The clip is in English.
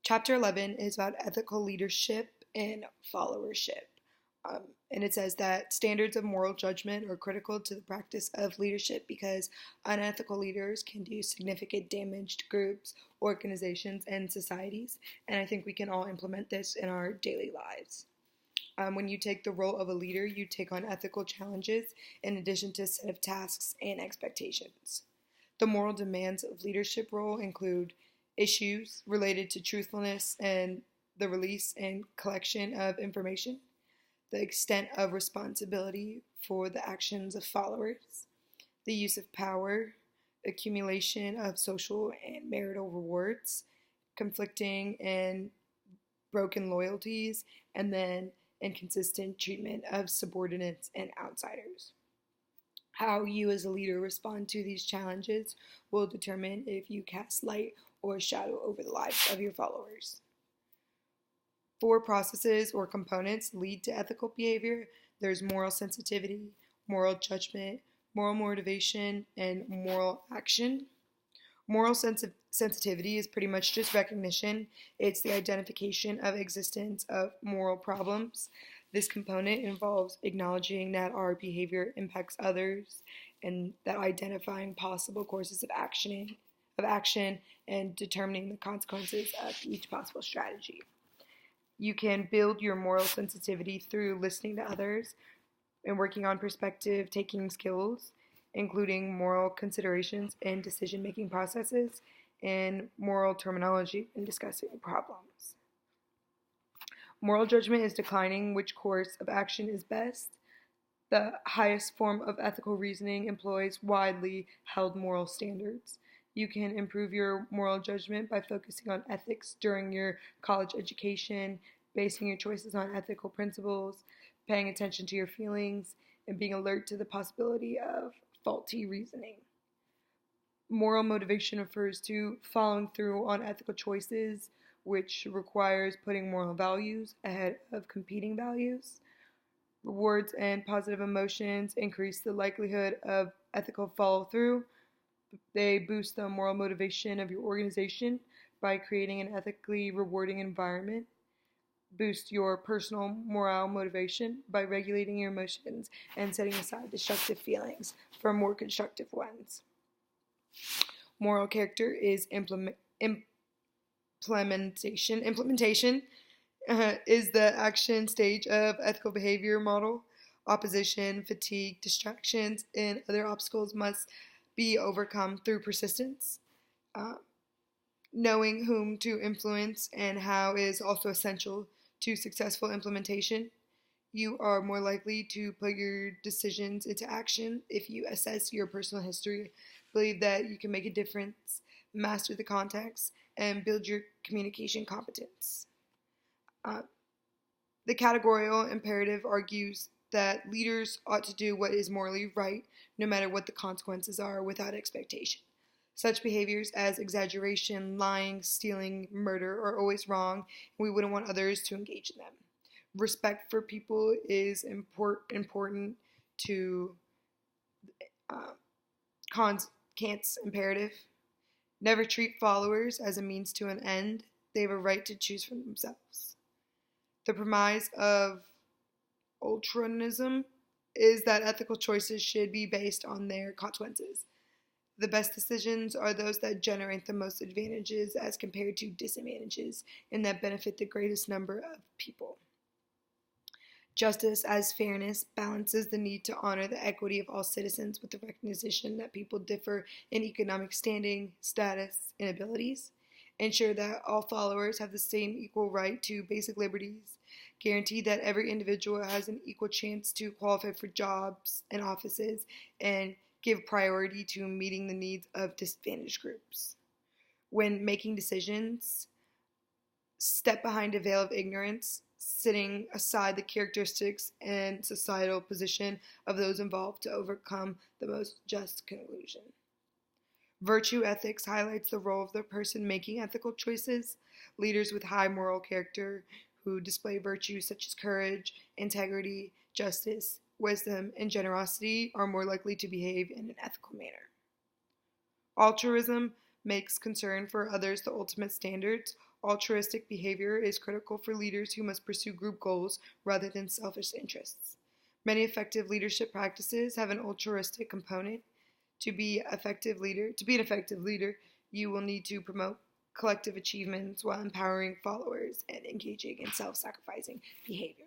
Chapter 11 is about ethical leadership and followership. And it says that standards of moral judgment are critical to the practice of leadership because unethical leaders can do significant damage to groups, organizations, and societies. And I think we can all implement this in our daily lives. When you take the role of a leader, you take on ethical challenges in addition to a set of tasks and expectations. The moral demands of leadership role include issues related to truthfulness and the release and collection of information, the extent of responsibility for the actions of followers, the use of power, accumulation of social and marital rewards, conflicting and broken loyalties, and then inconsistent treatment of subordinates and outsiders. How you as a leader respond to these challenges will determine if you cast light or shadow over the lives of your followers. Four processes or components lead to ethical behavior. There's moral sensitivity, moral judgment, moral motivation, and moral action. Moral sensitivity is pretty much just recognition. It's the identification of existence of moral problems. This component involves acknowledging that our behavior impacts others and that identifying possible courses of action and determining the consequences of each possible strategy. You can build your moral sensitivity through listening to others and working on perspective taking skills, including moral considerations in decision-making processes and moral terminology in discussing problems. Moral judgment is declining which course of action is best. The highest form of ethical reasoning employs widely held moral standards. You can improve your moral judgment by focusing on ethics during your college education, basing your choices on ethical principles, paying attention to your feelings, and being alert to the possibility of faulty reasoning. Moral motivation refers to following through on ethical choices, which requires putting moral values ahead of competing values. Rewards and positive emotions increase the likelihood of ethical follow-through. They boost the moral motivation of your organization by creating an ethically rewarding environment. Boost your personal morale motivation by regulating your emotions and setting aside destructive feelings for more constructive ones. Moral character is implementation. Implementation is the action stage of ethical behavior model. Opposition, fatigue, distractions, and other obstacles must be overcome through persistence. Knowing whom to influence and how is also essential to successful implementation. You are more likely to put your decisions into action if you assess your personal history, believe that you can make a difference, master the context, and build your communication competence. The categorical imperative argues that leaders ought to do what is morally right, no matter what the consequences are, without expectation. Such behaviors as exaggeration, lying, stealing, murder are always wrong, and we wouldn't want others to engage in them. Respect for people is important to Kant's imperative. Never treat followers as a means to an end. They have a right to choose for themselves. The premise of ultranism is that ethical choices should be based on their consequences. The best decisions are those that generate the most advantages as compared to disadvantages and that benefit the greatest number of people. Justice as fairness balances the need to honor the equity of all citizens with the recognition that people differ in economic standing, status, and abilities. Ensure that all followers have the same equal right to basic liberties. Guarantee that every individual has an equal chance to qualify for jobs and offices, and give priority to meeting the needs of disadvantaged groups. When making decisions, step behind a veil of ignorance, setting aside the characteristics and societal position of those involved to overcome the most just conclusion. Virtue ethics highlights the role of the person making ethical choices. Leaders with high moral character who display virtues such as courage, integrity, justice, wisdom, and generosity are more likely to behave in an ethical manner. Altruism makes concern for others the ultimate standards. Altruistic behavior is critical for leaders who must pursue group goals rather than selfish interests. Many effective leadership practices have an altruistic component. To be an effective leader, you will need to promote collective achievements while empowering followers and engaging in self-sacrificing behavior.